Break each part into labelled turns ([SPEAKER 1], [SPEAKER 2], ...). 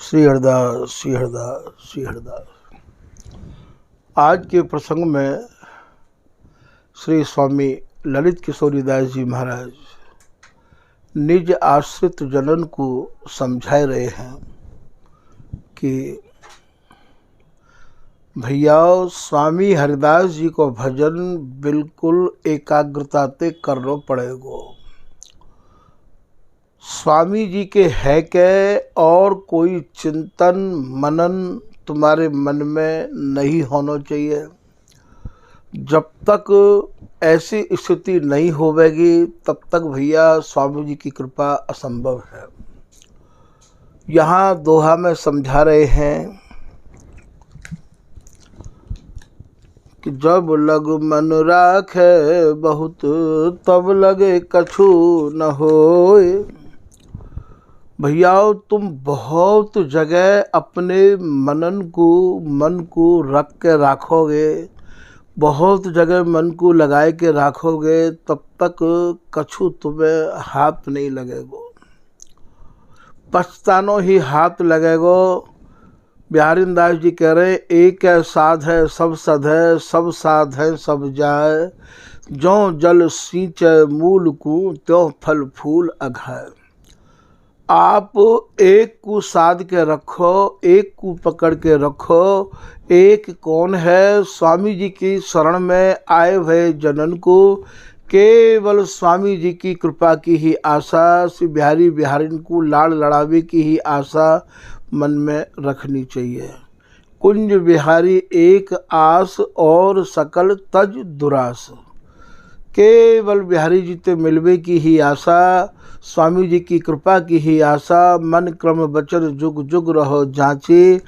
[SPEAKER 1] श्री हरदास श्री हरदास श्री हरदास। आज के प्रसंग में श्री स्वामी ललित किशोरीदास जी महाराज निज आश्रित जनन को समझा रहे हैं कि भैया स्वामी हरिदास जी को भजन बिल्कुल एकाग्रता से करना पड़ेगा। स्वामी जी के है के और कोई चिंतन मनन तुम्हारे मन में नहीं होना चाहिए। जब तक ऐसी स्थिति नहीं होवेगी तब तक भैया स्वामी जी की कृपा असंभव है। यहाँ दोहा में समझा रहे हैं कि जब लग मन राखे बहुत तब लगे कछु न होए। भैया तुम बहुत जगह अपने मन को रख के रखोगे, बहुत जगह मन को लगाए के रखोगे, तब तक कछु तुम्हें हाथ नहीं लगेगा, पछतानो ही हाथ लगेगा। बिहारी दास जी कह रहे एक है साध है सब सध है, सब साध है सब जाए, जो जल सींचे मूल को त्यों फल फूल अघाए। आप एक को साध के रखो, एक को पकड़ के रखो। एक कौन है? स्वामी जी की शरण में आए हुए जनन को केवल स्वामी जी की कृपा की ही आशा, श्री बिहारी बिहारिन को लाड़ लड़ावे की ही आशा मन में रखनी चाहिए। कुंज बिहारी एक आस और सकल तज दुरास। केवल बिहारी जी ते मिलवे की ही आशा, स्वामी जी की कृपा की ही आशा। मन क्रम वचन जुग जुग रहो जांचे,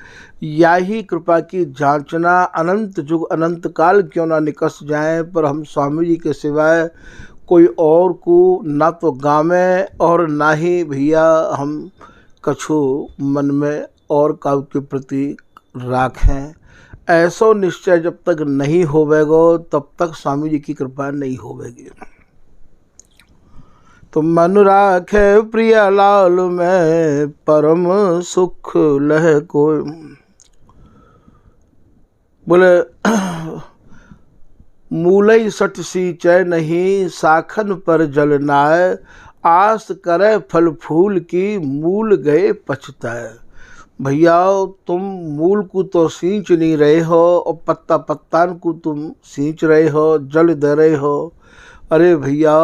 [SPEAKER 1] याही कृपा की जांचना। अनंत जुग अनंत काल क्यों ना निकस जाए, पर हम स्वामी जी के सिवाय कोई और को ना तो गावे और ना ही भैया हम कछु मन में और काव के प्रति राखें। ऐसा निश्चय जब तक नहीं होवेगा तब तक स्वामी जी की कृपा नहीं होवेगी। तो मन राखे प्रिय लाल में परम सुख लह कोई। बोले मूलई सट सींचे नहीं साखन पर जल नाय, आस करे फल फूल की मूल गए पछताए। भैया तुम मूल को तो सींच नहीं रहे हो और पत्ता पत्तान को तुम सींच रहे हो, जल दे रहे हो। अरे भैया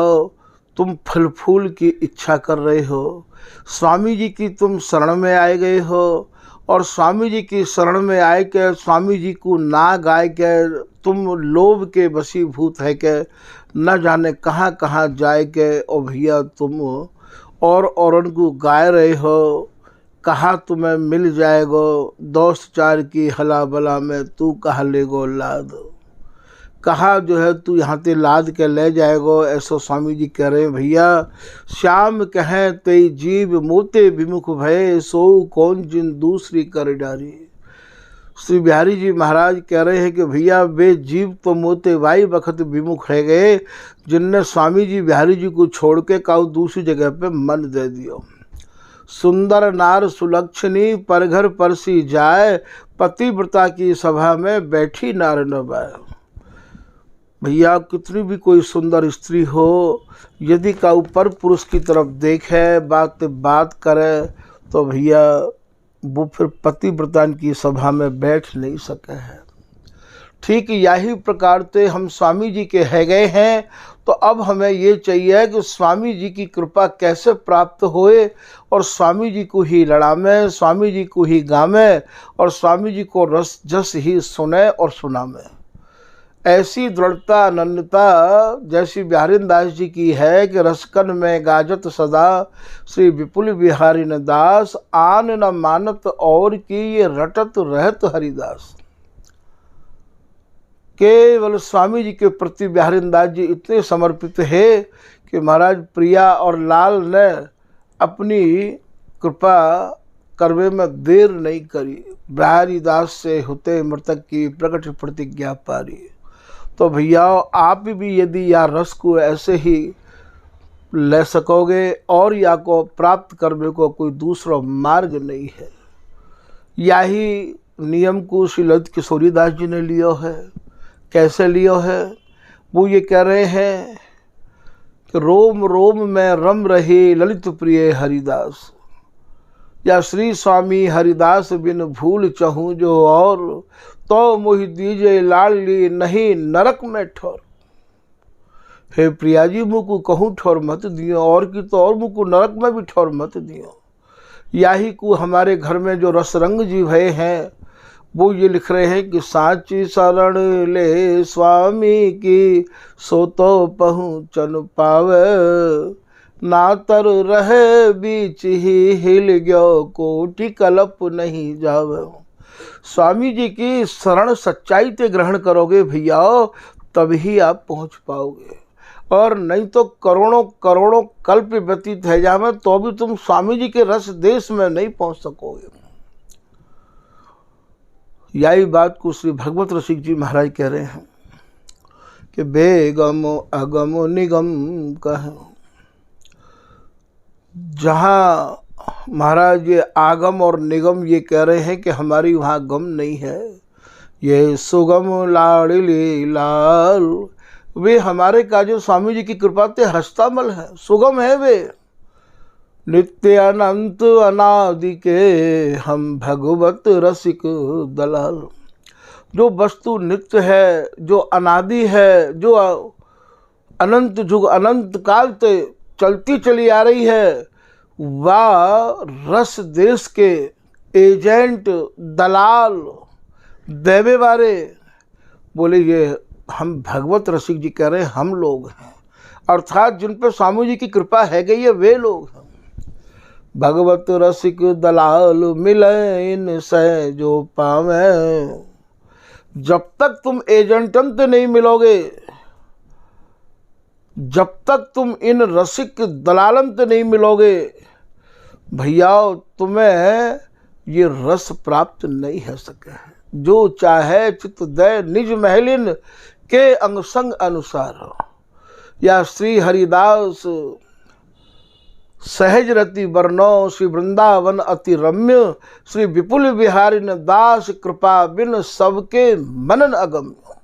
[SPEAKER 1] तुम फल फूल की इच्छा कर रहे हो। स्वामी जी की तुम शरण में आए गए हो और स्वामी जी की शरण में आए के स्वामी जी को ना गाय के तुम लोभ के वशीभूत है के न जाने कहाँ कहाँ जाए के। और भैया तुम और उनको गाय रहे हो, कहाँ तुम्हें मिल जाएगो दोस्त चार की हला बला में तू कहाँ लेगो लाद, कहाँ जो है तू यहाँ ते लाद के ले जाएगो। ऐसा स्वामी जी कह रहे हैं भैया श्याम कहें तेई जीव मोते विमुख भय, सो कौन जिन दूसरी कर डारी। श्री बिहारी जी महाराज कह रहे हैं कि भैया वे जीव तो मोते वाई वक्त विमुख रह गए जिनने स्वामी जी बिहारी जी को छोड़ के काऊ दूसरी जगह पे मन दे दियो। सुंदर नार सुलक्षणी पर घर परसी जाए, पतिव्रता की सभा में बैठी नार न बाए। भैया कितनी भी कोई सुंदर स्त्री हो, यदि का ऊपर पुरुष की तरफ देखे बात करे तो भैया वो फिर पतिव्रता की सभा में बैठ नहीं सके हैं। ठीक यही प्रकार से हम स्वामी जी के है गए हैं। तो अब हमें ये चाहिए कि स्वामी जी की कृपा कैसे प्राप्त होए और स्वामी जी को ही लड़ामें, स्वामी जी को ही गामें और स्वामी जी को रस जस ही सुने और सुनामें। ऐसी दृढ़ता अनन्यता जैसी बिहारी दास जी की है कि रसकन में गाजत सदा श्री विपुल बिहारी न दास, आन न मानत और की ये रटत रहत हरिदास। केवल स्वामी जी के प्रति बिहारी दास जी इतने समर्पित है कि महाराज प्रिया और लाल ने अपनी कृपा करवे में देर नहीं करी। बिहारी दास से होते मृतक की प्रकट प्रतिज्ञा पारी। तो भैया आप भी यदि या रस को ऐसे ही ले सकोगे और या को प्राप्त करने को कोई दूसरा मार्ग नहीं है। यही नियम को श्री ललित किशोरीदास जी ने लियो है। कैसे लियो है? वो ये कह रहे हैं कि रोम रोम में रम रहे ललित प्रिय हरिदास, या श्री स्वामी हरिदास बिन भूल चहूँ जो और, तो मोहि दीजे लाडली नहीं नरक में ठोर। हे प्रिया जी, मुझको कहूँ ठोर मत दियो, और की तो और मुझको नरक में भी ठोर मत दियो। यही को हमारे घर में जो रसरंग जी भय हैं वो ये लिख रहे हैं कि साची शरण ले स्वामी की, सो तो पहुँचन पावे, ना तर रहे बीच ही हिल गयो, कोटि कलप नहीं जावे। स्वामी जी की शरण सच्चाई से ग्रहण करोगे भैया, तभी आप पहुँच पाओगे, और नहीं तो करोड़ों करोड़ों कल्प व्यतीत है जावे तो भी तुम स्वामी जी के रस देश में नहीं पहुँच सकोगे। यही बात को श्री भगवत रसिक जी महाराज कह रहे हैं कि बेगम अगम निगम कहें। जहाँ महाराज ये आगम और निगम ये कह रहे हैं कि हमारी वहाँ गम नहीं है, ये सुगम लाडली लाल, वे हमारे काजो स्वामी जी की कृपा से हस्तामल है, सुगम है वे, नित्य अनंत अनादि के हम भगवत रसिक दलाल। जो वस्तु नित्य है, जो अनादि है, जो अनंत युग अनंत काल से चलती चली आ रही है, वह रस देश के एजेंट दलाल देवे वाले बोले, ये हम भगवत रसिक जी कह रहे हैं हम लोग हैं, अर्थात जिन पर स्वामी जी की कृपा है गई है वे लोग हैं। भगवत रसिक दलाल मिले इनसे जो पावे। जब तक तुम एजेंटन से नहीं मिलोगे, जब तक तुम इन रसिक दलालन से नहीं मिलोगे भैया, तुम्हें ये रस प्राप्त नहीं हो सके। जो चाहे चित्त दय निज महलिन के अंग संग अनुसार, या श्री हरिदास सहज रति वर्णो, श्री वृंदावन अति रम्य, श्री विपुल बिहारी न दास कृपा बिन सबके मनन अगम्य।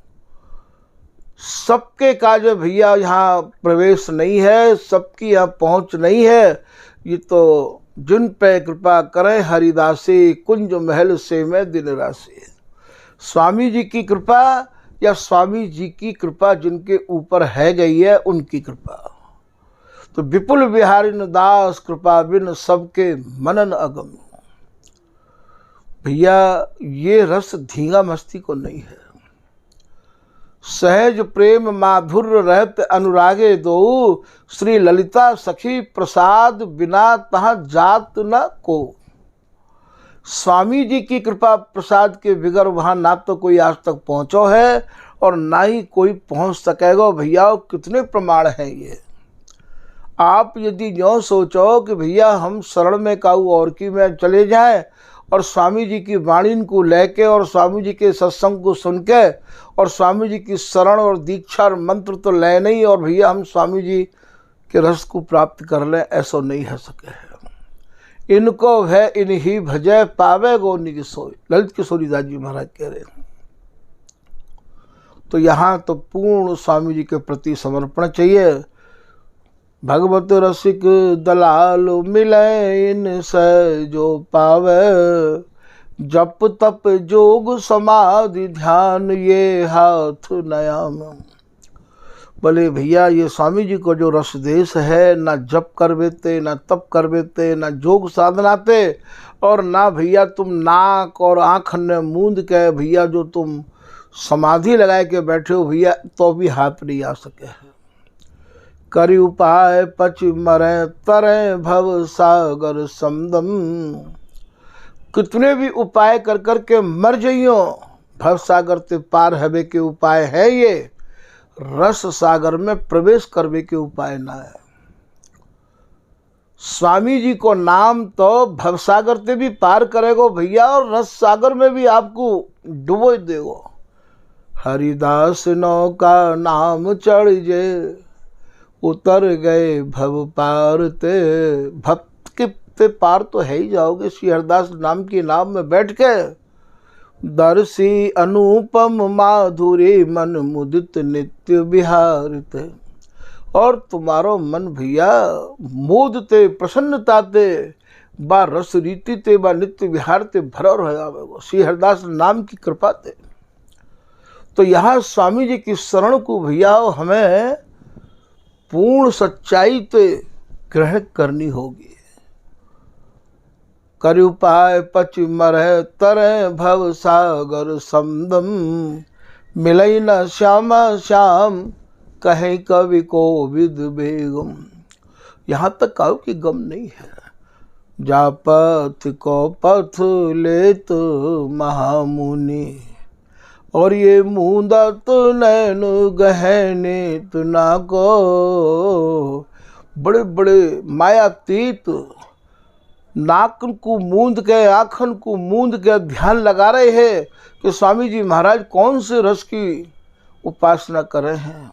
[SPEAKER 1] सबके काज भैया यहाँ प्रवेश नहीं है, सबकी यहाँ पहुँच नहीं है, ये तो जिन पे कृपा करें हरिदासी, कुंज महल से मैं दिन राशि। स्वामी जी की कृपा, या स्वामी जी की कृपा जिनके ऊपर है गई है उनकी कृपा। तो विपुल बिहारी न दास कृपा बिन सबके मनन अगम। भैया ये रस धींगा मस्ती को नहीं है। सहज प्रेम माधुर्य रहत अनुरागे दो, श्री ललिता सखी प्रसाद बिना तहाँ जात न को। स्वामी जी की कृपा प्रसाद के बिगर वहाँ ना तो कोई आज तक पहुँचो है और ना ही कोई पहुँच सकेगा। भैया कितने प्रमाण हैं ये। आप यदि यूँ सोचो कि भैया हम शरण में काऊ और की में चले जाएं और स्वामी जी की वाणी को लेके और स्वामी जी के सत्संग को सुन के और स्वामी जी की शरण और दीक्षा और मंत्र तो ले नहीं और भैया हम स्वामी जी के रस को प्राप्त कर लें, ऐसा नहीं हो सके है। इनको है इन्हीं भजय पावे गो निज सोई, ललित किशोरीदास जी महाराज कह रहे हैं। तो यहाँ तो पूर्ण स्वामी जी के प्रति समर्पण चाहिए। भगवत रसिक दलाल मिले इनसे जो पावे, जप तप जोग समाधि ध्यान ये हाथ नयाम। बोले भैया ये स्वामी जी को जो रस देश है, ना जप कर बेते, ना तप कर बेते, ना जोग साधनाते, और ना भैया तुम नाक और आँख ने मूंद के भैया जो तुम समाधि लगाए के बैठे हो भैया, तो भी हाथ नहीं आ सके है। करी उपाय पच मरे तरे भव सागर समदम। कितने भी उपाय कर कर के मर जाइयो, भव सागर ते पार हवे के उपाय है ये, रस सागर में प्रवेश करवे के उपाय ना है। स्वामी जी को नाम तो भव सागर ते भी पार करेगो भैया, और रस सागर में भी आपको डुबो देगो। हरिदास नौका नाम चढ़ जे, उतर गए भव पार ते। भक्त के ते पार तो है ही जाओगे श्री हरिदास नाम की नाव में बैठ के। दर्शी अनुपम माधुरी मन मुदित नित्य विहारित। और तुम्हारो मन भैया मोद ते प्रसन्नता ते बा रस रीति ते बा नित्य विहार ते भरा रहा श्री हरिदास नाम की कृपा ते। तो यहाँ स्वामी जी की शरण को भैया हमें पूर्ण सच्चाई ते ग्रहण करनी होगी। कर उपाय पच मरह तरह भव सागर समदम मिलई न श्यामा श्याम कहे कवि को विद बेगम। यहाँ तक कहो कि गम नहीं है। जा पथ को पथ ले तो महामुनि और ये मूंदा तो नैन गहने तुना को। बड़े बड़े मायातीत नाकन को मूंद के आँखन को मूंद के ध्यान लगा रहे हैं कि स्वामी जी महाराज कौन से रस की उपासना कर रहे हैं।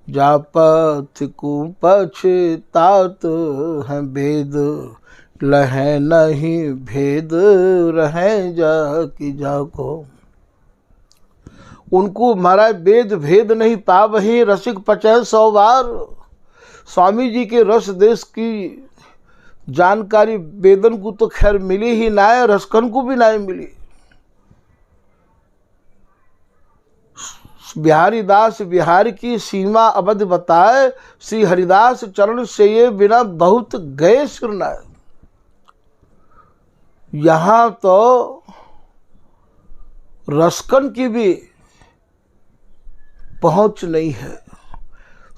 [SPEAKER 1] जा पथ को पछतात है भेद लहे नहीं भेद रहे जा कि जाको। उनको महाराज वेद भेद नहीं पा वही रसिक पचे 100 बार। स्वामी जी के रस देश की जानकारी वेदन को तो खैर मिली ही ना है, रसकन को भी ना मिली। बिहारी दास बिहार की सीमा अवध बताए श्री हरिदास चरण से ये बिना बहुत गए सिरनाए। यहाँ तो रसकन की भी पहुंच नहीं है।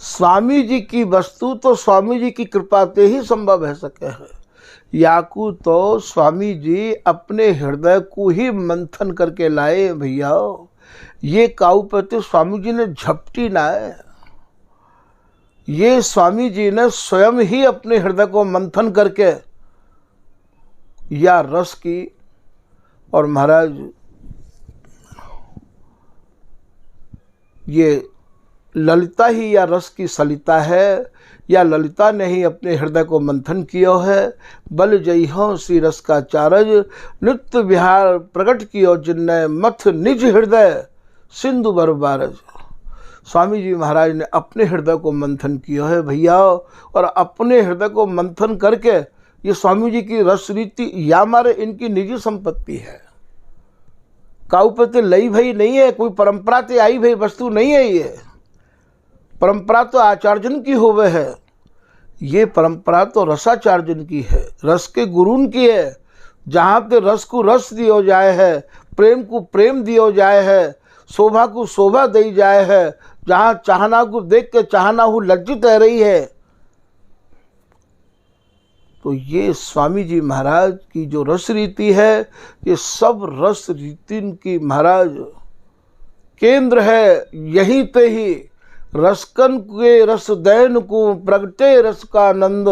[SPEAKER 1] स्वामी जी की वस्तु तो स्वामी जी की कृपा से ही संभव है सके है। याकू तो स्वामी जी अपने हृदय को ही मंथन करके लाए भैया। ये काउपति स्वामी जी ने झपटी ना है, ये स्वामी जी ने स्वयं ही अपने हृदय को मंथन करके या रस की। और महाराज ये ललिता ही या रस की सलिता है, या ललिता ने ही अपने हृदय को मंथन किया है। बल जई हो श्री रस का चारज नृत्य विहार प्रकट कियो जिनने मथ निज हृदय सिंधु बर बारज। स्वामी जी महाराज ने अपने हृदय को मंथन किया है भैया। और अपने हृदय को मंथन करके ये स्वामी जी की रस रीति या हमारे इनकी निजी संपत्ति है। काउपति लई भई नहीं है, कोई परंपरा से आई भई वस्तु नहीं है। ये परंपरा तो आचार्यन की होवे है, ये परंपरा तो रसाचार्यन की है, रस के गुरुन की है। जहाँ पे रस को रस दियो जाए है, प्रेम को प्रेम दियो जाए है, शोभा को शोभा दी जाए है, जहाँ चाहना को देख के चाहना हो लज्जित रह रही है। तो ये स्वामी जी महाराज की जो रस रीति है, ये सब रस रीति की महाराज केंद्र है। यहीं पे ही रसकन के रस दैन को प्रगटे रस का आनंद।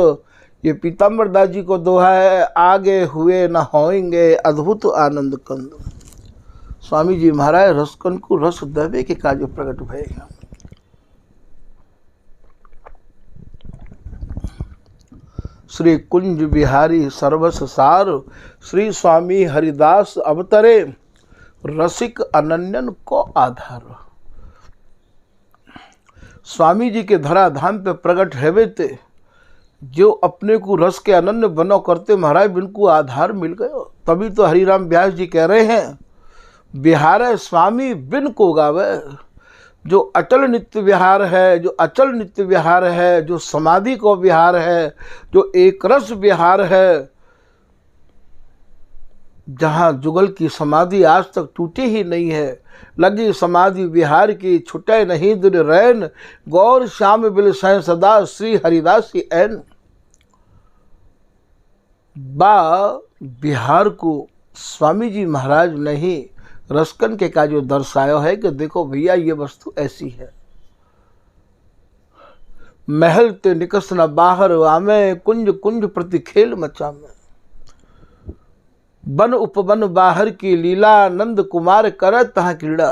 [SPEAKER 1] ये पीताम्बर दास जी को दोहा है, आगे हुए न होएंगे अद्भुत आनंद कंद। स्वामी जी महाराज रसकन को रस देवे के कार्य प्रकट भएगा। श्री कुंज बिहारी सर्वस सार श्री स्वामी हरिदास अवतरे रसिक अनन्यन को आधार। स्वामी जी के धराधाम पे प्रकट हेवे थे, जो अपने को रस के अनन्य बनो करते महाराज बिनको आधार मिल गयो। तभी तो हरिराम व्यास जी कह रहे हैं, बिहार स्वामी बिन को गावे। जो अटल नित्य विहार है, जो अचल नित्य विहार है, जो समाधि को विहार है, जो एक रस विहार है, जहाँ जुगल की समाधि आज तक टूटी ही नहीं है। लगी समाधि विहार की छुटे नहीं दिन रैन, गौर श्याम बिल सै सदा श्री हरिदास की ऐन। बा बिहार को स्वामी जी महाराज ने ही रसकन के का जो दर्शाया है कि देखो भैया ये वस्तु ऐसी है। महल ते निकस न बाहर आमे, कुंज कुंज प्रति खेल मचा में। बन उपवन बाहर की लीला, नंद कुमार करे तहाँ क्रीड़ा।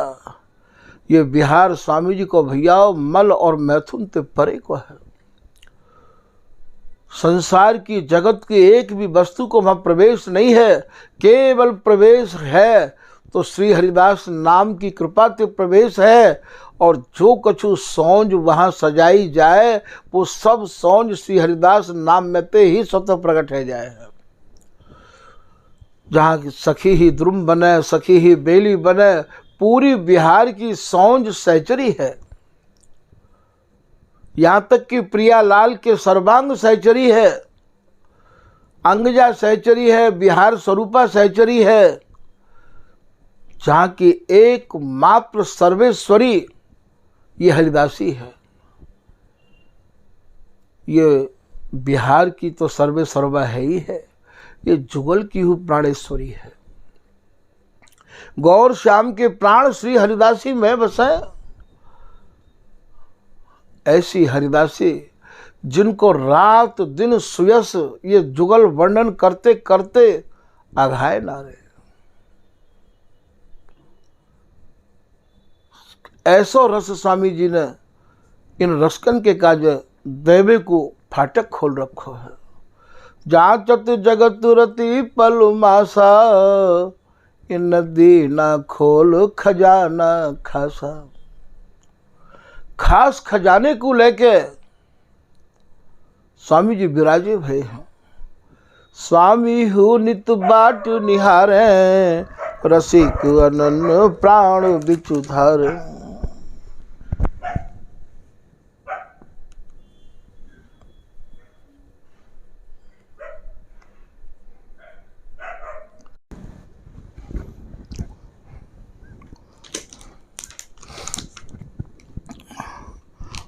[SPEAKER 1] ये बिहार स्वामी जी को भैया मल और मैथुन ते परे को है। संसार की जगत की एक भी वस्तु को वहाँ प्रवेश नहीं है, केवल प्रवेश है तो श्री हरिदास नाम की कृपा से प्रवेश है। और जो कछु सौंज वहाँ सजाई जाए वो सब सौंज श्री हरिदास नाम में ते ही स्वतः प्रकट है जाए। जहाँ सखी ही द्रुम बने, सखी ही बेली बने, पूरी बिहार की सौंज सहचरी है। यहाँ तक कि प्रियालाल के सर्वांग सहचरी है, अंगजा सहचरी है, बिहार स्वरूपा सहचरी है। जहाँ की एकमात्र सर्वेश्वरी ये हरिदासी है। ये बिहार की तो सर्वे सर्वा है ही है, ये जुगल की हूँ प्राणेश्वरी है। गौर श्याम के प्राण श्री हरिदासी में बसे। ऐसी हरिदासी जिनको रात दिन सुयस ये जुगल वर्णन करते करते अघाए ना रहे। ऐसो रस स्वामी जी ने इन रसकन के काज दैवे को फाटक खोल रखो है। जाचत जगत रति पल मासा, इन नदी ना खोल खजाना खासा। खास खजाने को लेके स्वामी जी विराजे भय हैं। स्वामी हूँ नित बाट निहारे, रसिक अनन्य प्राण बिचु धारे।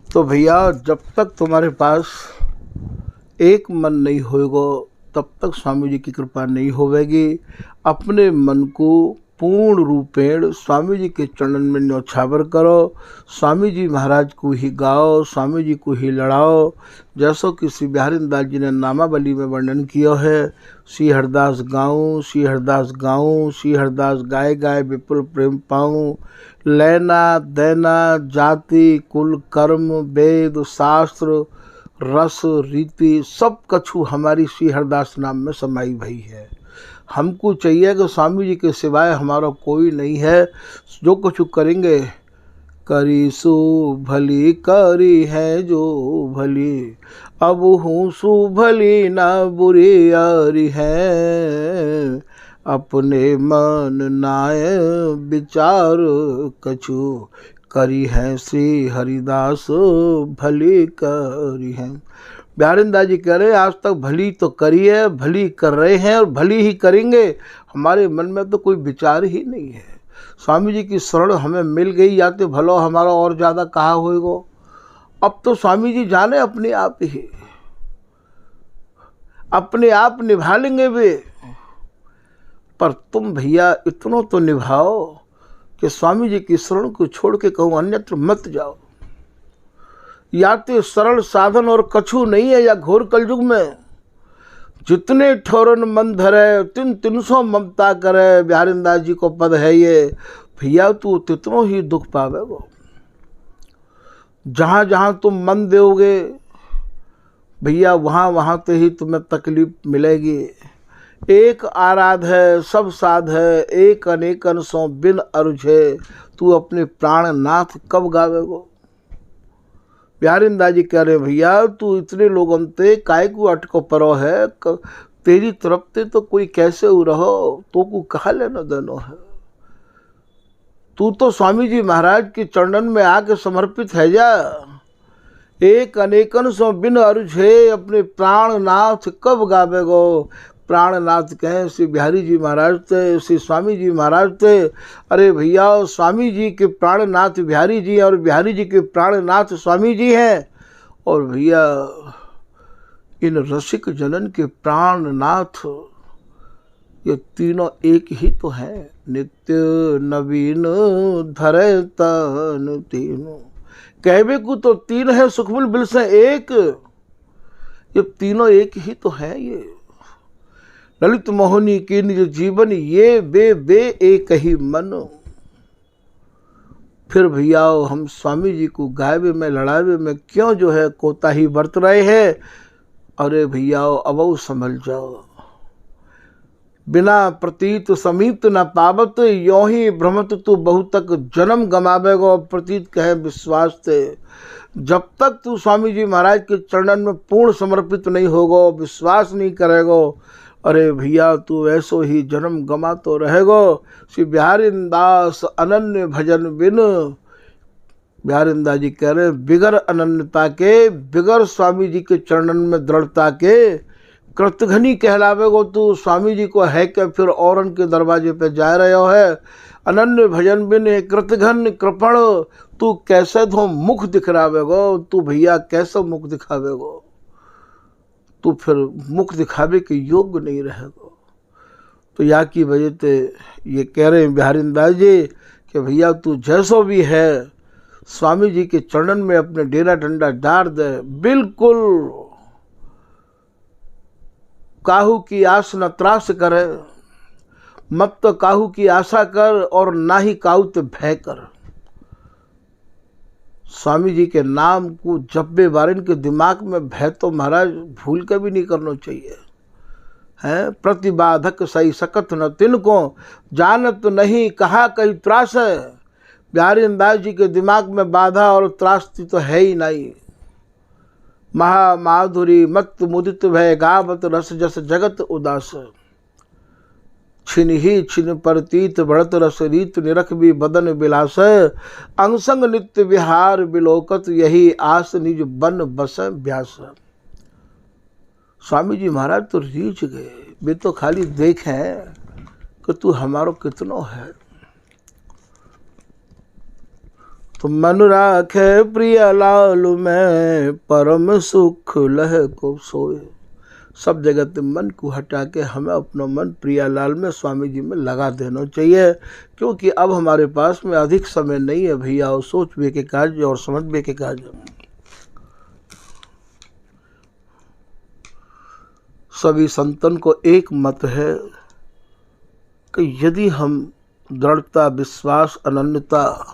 [SPEAKER 1] तो भैया जब तक तुम्हारे पास एक मन नहीं होगा तब तक स्वामी जी की कृपा नहीं होवेगी। अपने मन को पूर्ण रूपेण स्वामी जी के चरणन में न्यौछावर करो। स्वामी जी महाराज को ही गाओ, स्वामी जी को ही लड़ाओ। जैसो कि श्री बिहारी दास जी ने नामावली में वर्णन किया है, श्री हरदास गाऊँ, श्री हरदास गाऊँ, श्री हरदास गाय गाय विपुल प्रेम पाऊँ। लेना देना जाति कुल कर्म वेद शास्त्र रस रीति सब कछु हमारी श्री हरदास नाम में समाई भई है। हमको चाहिए कि स्वामी जी के सिवाय हमारा कोई नहीं है। जो कुछ करेंगे करी सो भली करी है जो भली, अब हूँ सो भली ना बुरी यारी है। अपने मन नाय विचार कछु, करी है श्री हरिदास भली करी है। बिहारीदास जी कह रहे हैं आज तक भली तो करी है, भली कर रहे हैं और भली ही करेंगे। हमारे मन में तो कोई विचार ही नहीं है। स्वामी जी की शरण हमें मिल गई, या तो भलो हमारा और ज़्यादा कहा होएगो। अब तो स्वामी जी जाने अपने आप ही अपने आप निभा लेंगे वे। पर तुम भैया इतना तो निभाओ कि स्वामी जी की शरण को छोड़ के कहूँ अन्यत्र मत जाओ। या तो सरल साधन और कछु नहीं है, या घोर कलयुग में जितने ठोरन मन धरे तिन 300 ममता करे। बिहारीदास जी को पद है ये, भैया तू तितनो ही दुख पावेगो। जहाँ जहाँ तुम मन दोगे भैया वहाँ वहाँ तो ही तुम्हें तकलीफ मिलेगी। एक आराध है सब साध है, एक अनेकन सो बिन अरुझे। तू अपने प्राणनाथ कब गावेगो। बिहारीदास जी कह रहे भैया तू इतने लोगों ते काय को अटको परो है, तेरी तरफ ते तो कोई कैसे हो रहो, तो को कहा लेना देनो है। तू तो स्वामी जी महाराज के चरणन में आके समर्पित है जा। एक अनेकन सो बिन अरुझे, अपने प्राणनाथ कब गावेगो। प्राणनाथ कहें श्री बिहारी जी महाराज थे, श्री स्वामी जी महाराज थे। अरे भैया स्वामी जी के प्राणनाथ बिहारी जी और बिहारी जी के प्राणनाथ स्वामी जी हैं। और भैया इन रसिक जनन के प्राणनाथ ये तीनों एक ही तो हैं। नित्य नवीन धरे तन तीनों, कहवे को तो तीन है सुखबुल बिल से एक। ये तीनों एक ही तो है। ये ललित मोहनी के निज जीवन ये बे एक ही मन। फिर भैया हम स्वामी जी को गायवे में लड़ावे में क्यों जो है कोताही बरत रहे हैं। अरे भैया अबऊ समझ जाओ, बिना प्रतीत समीप न पावत, यों ही भ्रमत तू बहु तक जन्म गमावेगो, प्रतीत कहे विश्वास ते। जब तक तू स्वामी जी महाराज के चरणन में पूर्ण समर्पित नहीं होगो, विश्वास नहीं करेगो, अरे भैया तू ऐसो ही जन्म गमा तो रहेगो। श्री बिहारी दास अनन्य भजन बिन, बिहारी दास जी कह रहे हैं बिगर अनन्यता के, बिगर स्वामी जी के चरणन में दृढ़ता के कृतघ्नी कहलावेगो तू। स्वामी जी को है कि फिर औरन के दरवाजे पे जा रहे हो है। अनन्य भजन बिन कृतघ्न कृपण, तू कैसे तो मुख दिखरावेगो, तू भैया कैसे मुख दिखावेगो, तू फिर मुख दिखावे के योग्य नहीं रहेगो। तो या की वजह से ये कह रहे हैं बिहारी दास जी कि भैया तू जैसो भी है स्वामी जी के चरणन में अपने डेरा डंडा डाल दे, बिल्कुल काहू की आस न त्रास करे, मत तो काहू की आशा कर और ना ही काहू ते भय कर। स्वामी जी के नाम को जब्बे बारिन के दिमाग में भय तो महाराज भूल के भी नहीं करना चाहिए है। प्रतिबाधक सही सकत न तिनको, जानत नहीं कहा कहीं त्रास है। बिहारी दास जी के दिमाग में बाधा और त्रासती तो है ही नहीं। महा माधुरी मत मुदित भय, गावत रस जस जगत उदास। छिन ही छिन परतीत बढ़त रस रीत, निरख भी बदन बिलास। अंगसंग नित्य विहार बिलोकत, यही आस निज बन बस व्यास। स्वामी जी महाराज तो रीझ गए, वे तो खाली देखें कि तू हमारो कितनो है। तो मन राखे प्रिय लालू में, परम सुख लह को सोए। सब जगत मन को हटा के हमें अपना मन प्रियालाल में स्वामी जी में लगा देना चाहिए, क्योंकि अब हमारे पास में अधिक समय नहीं है भैया, और सोच बे के कार्य और समझ बे के कार्य। सभी संतन को एक मत है कि यदि हम दृढ़ता विश्वास अनन्यता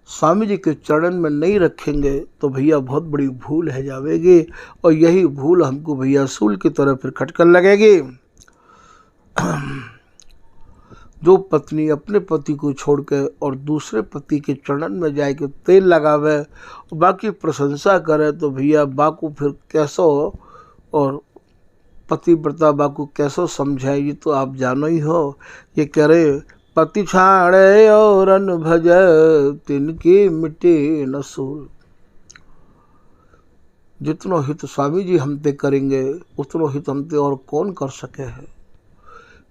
[SPEAKER 1] स्वामी जी के चरण में नहीं रखेंगे तो भैया बहुत बड़ी भूल है जावेगी, और यही भूल हमको भैया सूल की तरह फिर खटकन लगेगी। जो पत्नी अपने पति को छोड़ के और दूसरे पति के चरण में जाए के तेल लगावे और बाकी प्रशंसा करे, तो भैया बाकू फिर कैसो और पतिव्रता बाकू कैसो समझाए, ये तो आप जानो ही हो। ये कह रहे पति छाड़े और अन भज, तिनकी मिट्टी न सूल। जितनो हित स्वामी जी हमते करेंगे उतनो हित हमते और कौन कर सके है,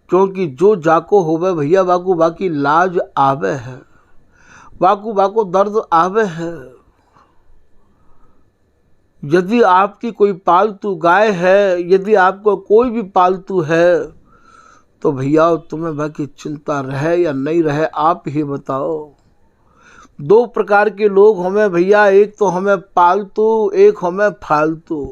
[SPEAKER 1] क्योंकि जो जाको होवे भैया बाकू बाकी लाज आवे है, बाकू बाको दर्द आवे है। यदि आपकी कोई पालतू गाय है, यदि आपको कोई भी पालतू है, तो भैया तुम्हें बाकी चिंता रहे या नहीं रहे आप ही बताओ। दो प्रकार के लोग हमें भैया, एक तो हमें पालतू, एक हमें फालतू।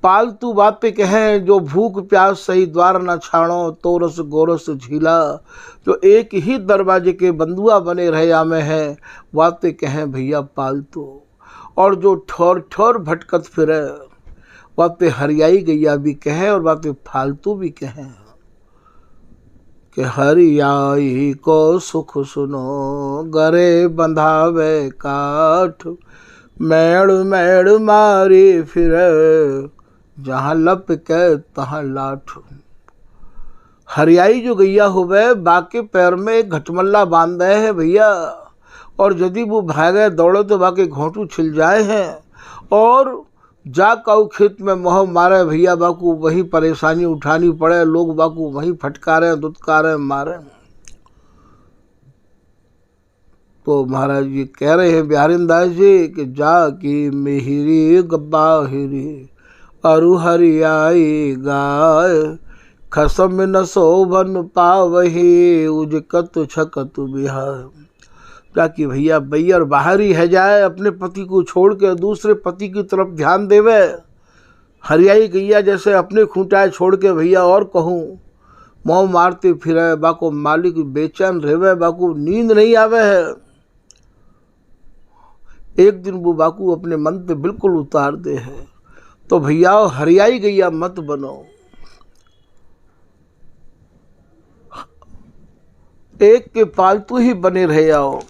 [SPEAKER 1] पालतू बातें कहें जो भूख प्यास सही द्वार न छाड़ो, तोरस गोरस झीला, जो एक ही दरवाजे के बंधुआ बने रहे या में हैं, बातें कहें भैया पालतू। और जो ठोर ठोर भटकत फिरे, बातें हरियाई गैया भी कहें और बातें फालतू भी कहें। कि हरियाई को सुख सुनो, गरे बंधावे काठ, मेड़ मेड़ मारी फिर, जहाँ लप के तहाँ लाठ। हरियाई जो गैया होवे बाके पैर में एक घटमल्ला बांध दे है भैया, और यदि वो भागे दौड़े तो बाके घोंटू छिल जाए हैं, और जा काऊ खेत में मोह मारे भैया बाकू वही परेशानी उठानी पड़े, लोग बाकू वही फटकारे दुत्कारे मारे। तो महाराज जी कह रहे हैं बिहारी दास जी कि जा की मिहिरी गब्बाहिरी, अरु हरियाई गाय, खसम न शोभन पावही, उजकत छकत बिहार। ताकि भैया बैयर बाहरी है जाए, अपने पति को छोड़ के दूसरे पति की तरफ ध्यान देवे। हरियाई गैया जैसे अपने खूंटाए छोड़ के भैया और कहूँ मोह मारते फिरे, बाको मालिक बेचैन रहे, बाको नींद नहीं आवे है। एक दिन वो बाकू अपने मन पे बिल्कुल उतार दे है, तो भैया हरियाई गैया मत बनो, एक के पालतू ही बने रह जाओ।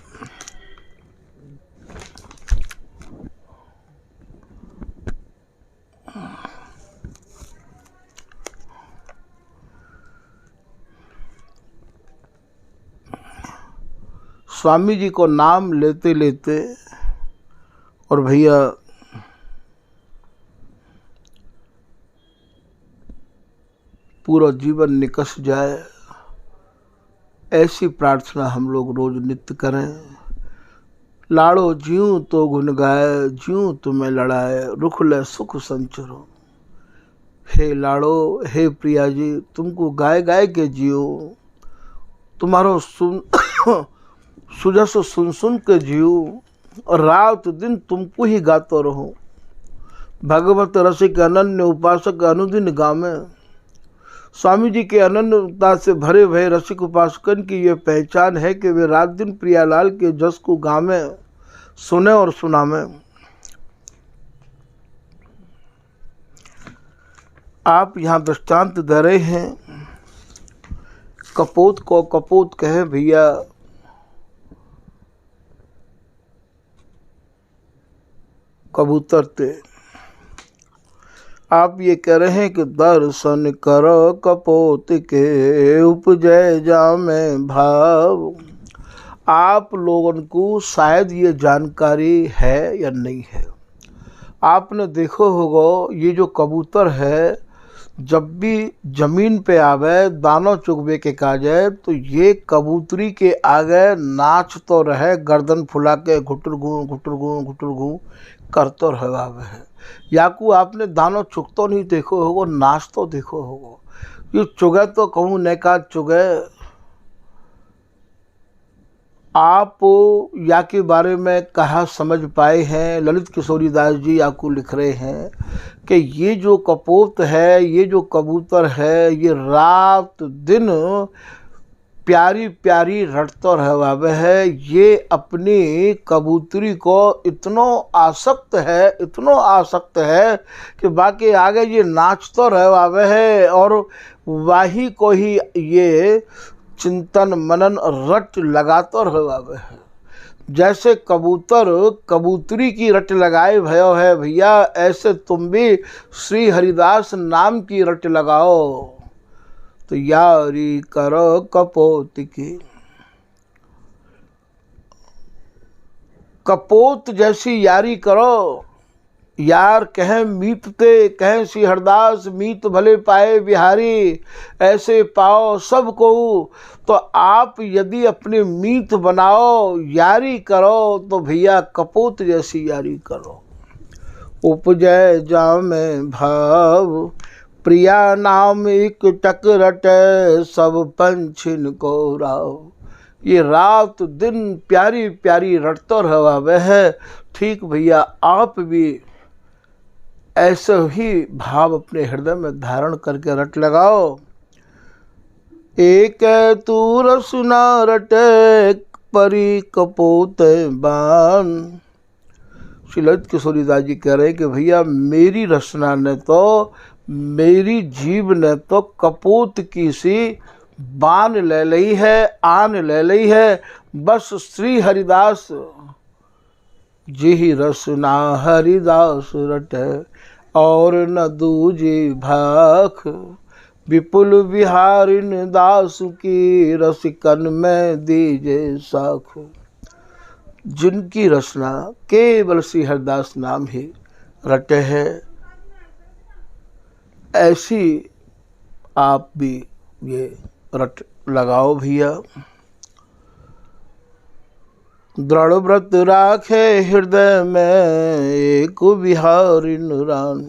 [SPEAKER 1] स्वामी जी को नाम लेते लेते और भैया पूरा जीवन निकस जाए, ऐसी प्रार्थना हम लोग रोज नित्य करें। लाड़ो ज्यूं तो गुन गाए, ज्यूं तुम्हें लड़ाए, रुख ले सुख संचरो। हे लाड़ो, हे प्रिया जी, तुमको गाय गाय के जियो, तुम्हारो सुन सुजस सुन सुन के जियो, और रात दिन तुमको ही गातो रहो। भगवत रसिक अनन्य उपासक अनुदिन गामे। स्वामी जी के अनन्यता से भरे भरे रसिक उपासकन की ये पहचान है कि वे रात दिन प्रियालाल के जस को गावे, सुने और सुनावे। आप यहाँ दृष्टांत दे रहे हैं, कपोत को कपोत कहे भैया, कबूतर थे। आप ये कह रहे हैं कि दर्शन करो कपोत के, उपजय जामे भाव। आप लोगों को शायद ये जानकारी है या नहीं है। आपने देखो होगा ये जो कबूतर है, जब भी जमीन पे आवे दानों चुगवे के काजे, तो ये कबूतरी के आगे नाच तो रहे, गर्दन फुला के घुटर घू करतो रहे है। याकू आपने दानों चुगतो नहीं देखो होगो, नाच तो देखो होगो। ये चुगे तो कहूँ नेका चुगे। आप या के बारे में कहा समझ पाए हैं, ललित किशोरी दास जी याकू लिख रहे हैं कि ये जो कपोत है, ये जो कबूतर है, ये रात दिन प्यारी प्यारी रटतो रहवावे है। ये अपनी कबूतरी को इतनो आसक्त है कि बाकी आगे ये नाचतो रहवावे है, और वही को ही ये चिंतन मनन रट लगातो रहवावे है। जैसे कबूतर कबूतरी की रट लगाए भयो है भैया, ऐसे तुम भी श्री हरिदास नाम की रट लगाओ। तो यारी करो कपोत की, कपोत जैसी यारी करो। यार कहें मीत ते, कहें श्री हरदास मीत भले पाए बिहारी, ऐसे पाओ सबको। तो आप यदि अपने मीत बनाओ, यारी करो, तो भैया कपोत जैसी यारी करो। उपजय जामे भाव, प्रिया नाम एक टक रटे, सब पंछिन को राव। ये रात दिन प्यारी प्यारी रटतो रहवावे है। ठीक भैया, आप भी ऐसे ही भाव अपने हृदय में धारण करके रट लगाओ। एक तू रसुना रटे, परी कपोत बान। श्री ललित किशोरी दास जी कह रहे हैं कि भैया मेरी रचना ने तो, मेरी जीव ने तो कपोत की सी बान ले ली है, आन ले ली है। बस श्री हरिदास जी ही रसना हरिदास रटे, और न दूजी भाख। विपुल विहारिन दास की, रसिकन में दीजे साख। जिनकी रचना केवल श्री हरिदास नाम ही रटे है, ऐसी आप भी ये रट लगाओ भैया। दृढ़ व्रत राखे हृदय में, एक बिहारी नुरान।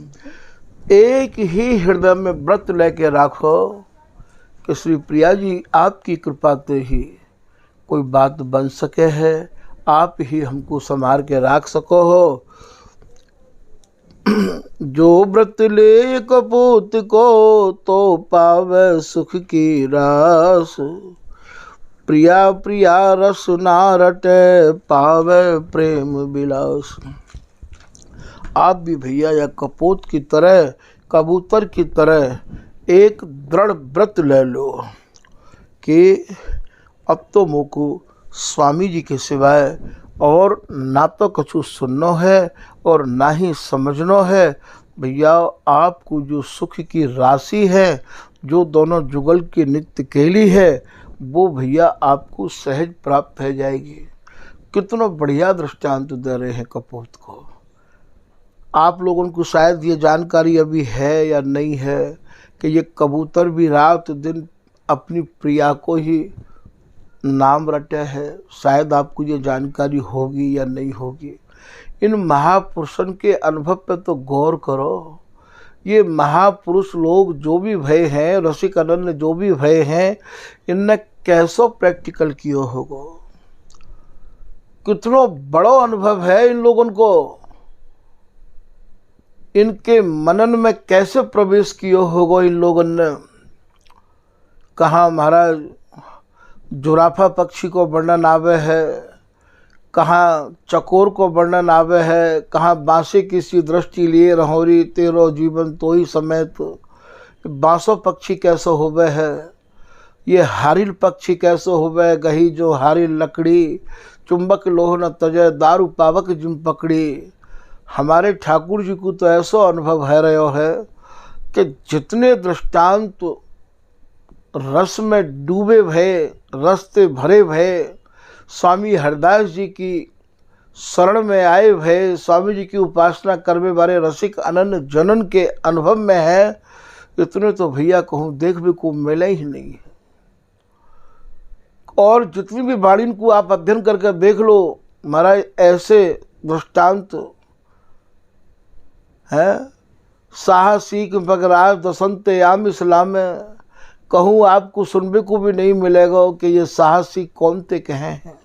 [SPEAKER 1] एक ही हृदय में व्रत लेके राखो कि श्री प्रिया जी आपकी कृपा से ही कोई बात बन सके है, आप ही हमको संभाल के राख सको हो। जो व्रत ले कपोत को, तो पावे सुख की रास। प्रिया प्रिया रसना रटे, पावे प्रेम विलास। आप भी भैया या कपोत की तरह, कबूतर की तरह एक दृढ़ व्रत ले लो कि अब तो मोको स्वामी जी के सिवाय और ना तो कछु सुननो है और ना ही समझनो है। भैया आपको जो सुख की राशि है, जो दोनों जुगल की नित्य केली है, वो भैया आपको सहज प्राप्त हो जाएगी। कितना बढ़िया दृष्टांत दे रहे हैं कपोत को। आप लोगों को शायद ये जानकारी अभी है या नहीं है कि ये कबूतर भी रात दिन अपनी प्रिया को ही नाम रटे है। शायद आपको ये जानकारी होगी या नहीं होगी। इन महापुरुषों के अनुभव पे तो गौर करो। ये महापुरुष लोग जो भी भय हैं, रसिक अनन्य जो भी भय हैं, इनने कैसो प्रैक्टिकल किया होगा। कितना बड़ा अनुभव है इन लोगों को। इनके मनन में कैसे प्रवेश किया होगा इन लोगों ने। कहाँ महाराज जुराफा पक्षी को वर्णन आवे है, कहाँ चकोर को वर्णन आवे है, कहाँ बांसे किसी दृष्टि लिए रहोरी तेरो जीवन तो ही समेत। बांसो पक्षी कैसे होवे है, ये हारिल पक्षी कैसे होवे, गही जो हारिल लकड़ी, चुंबक लोह न तजय दारू पावक जिम पकड़ी। हमारे ठाकुर जी को तो ऐसा अनुभव है रहो है कि जितने दृष्टांत रस में डूबे भय, रस से भरे भय, स्वामी हरदास जी की शरण में आए भय, स्वामी जी की उपासना करने वाले रसिक अनन्य जनन के अनुभव में है। इतने तो भैया कहूँ देखने को मिले ही नहीं है। और जितनी भी वाणी को आप अध्ययन करके देख लो महाराज, ऐसे दृष्टांत है। साहसिक बगराज दसंत आम इस्लाम में कहूँ आपको सुनने को भी नहीं मिलेगा कि ये साहसिक कौन ते कहे हैं।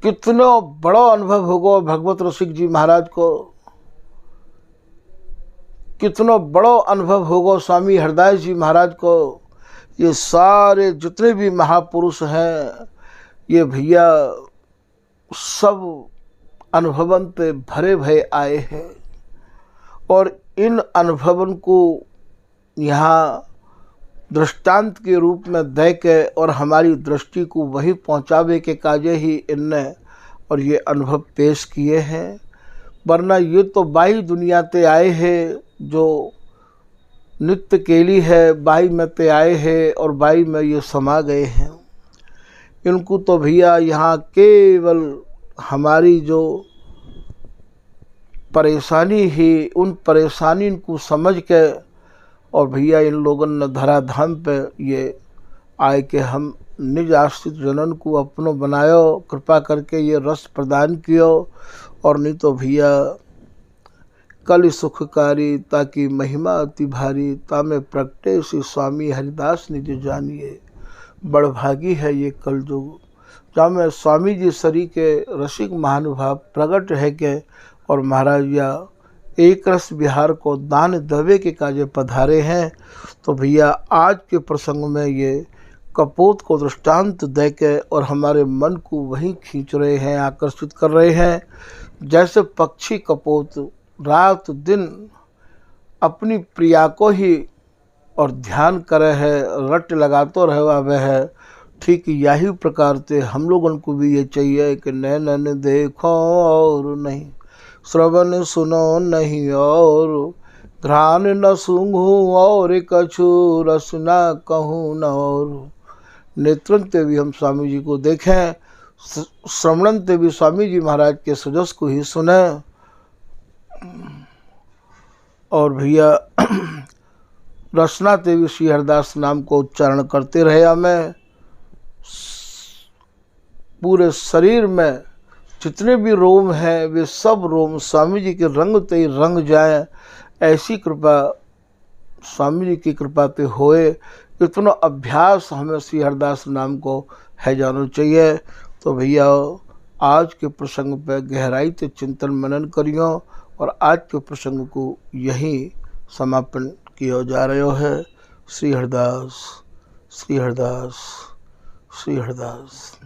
[SPEAKER 1] कितना बड़ा अनुभव होगा भगवत रसिक जी महाराज को, कितना बड़ा अनुभव होगा स्वामी हरदास जी महाराज को। ये सारे जितने भी महापुरुष हैं, ये भैया सब अनुभवन पे भरे भय आए हैं। और इन अनुभवन को यहाँ दृष्टांत के रूप में दे के और हमारी दृष्टि को वही पहुँचावे के काजे ही इनने और ये अनुभव पेश किए हैं। वरना ये तो बाही दुनिया ते आए हैं, जो नित्य केली है बाई में ते आए हैं और बाई में ये समा गए हैं। इनको तो भैया यहाँ केवल हमारी जो परेशानी ही, उन परेशानी को समझ के और भैया इन लोगों ने धराधाम पे ये आए कि हम निज आश्रित जनन को अपनो बनायो, कृपा करके ये रस प्रदान कियो। और नहीं तो भैया कल सुखकारी ताकि महिमा अति भारी, तामे प्रगटे श्री स्वामी हरिदास निज जानिए। बड़भागी है ये कल जो जहाँ में स्वामी जी सरी के रसिक महानुभाव प्रकट है के और महाराज या एक रस विहार को दान दवे के काजे पधारे हैं। तो भैया आज के प्रसंग में ये कपोत को दृष्टांत दे के और हमारे मन को वहीं खींच रहे हैं, आकर्षित कर रहे हैं। जैसे पक्षी कपोत रात दिन अपनी प्रिया को ही और ध्यान करे है, रट लगाते रहे वह है। ठीक यही प्रकार से हम लोगों को भी ये चाहिए कि नैनन देखो और नहीं, श्रवण सुनो नहीं और घ्राण न सूंघूं और कछु रस न कहूँ न और। नेत्रन ते भी हम स्वामी जी को देखें, श्रवणन ते भी स्वामी जी महाराज के सुजस को ही सुने। और भैया रसना ते भी श्री हरदास नाम को उच्चारण करते रहे। हमें पूरे शरीर में जितने भी रोम हैं वे सब रोम स्वामी जी के रंग ते रंग जाएं, ऐसी कृपा स्वामी जी की कृपा ते होए। इतना अभ्यास हमें श्री हरदास नाम को है जाना चाहिए। तो भैया आज के प्रसंग पर गहराई से चिंतन मनन करियो और आज के प्रसंग को यहीं समापन किया जा रहा है। श्री हरदास, श्री हरदास, श्री हरदास।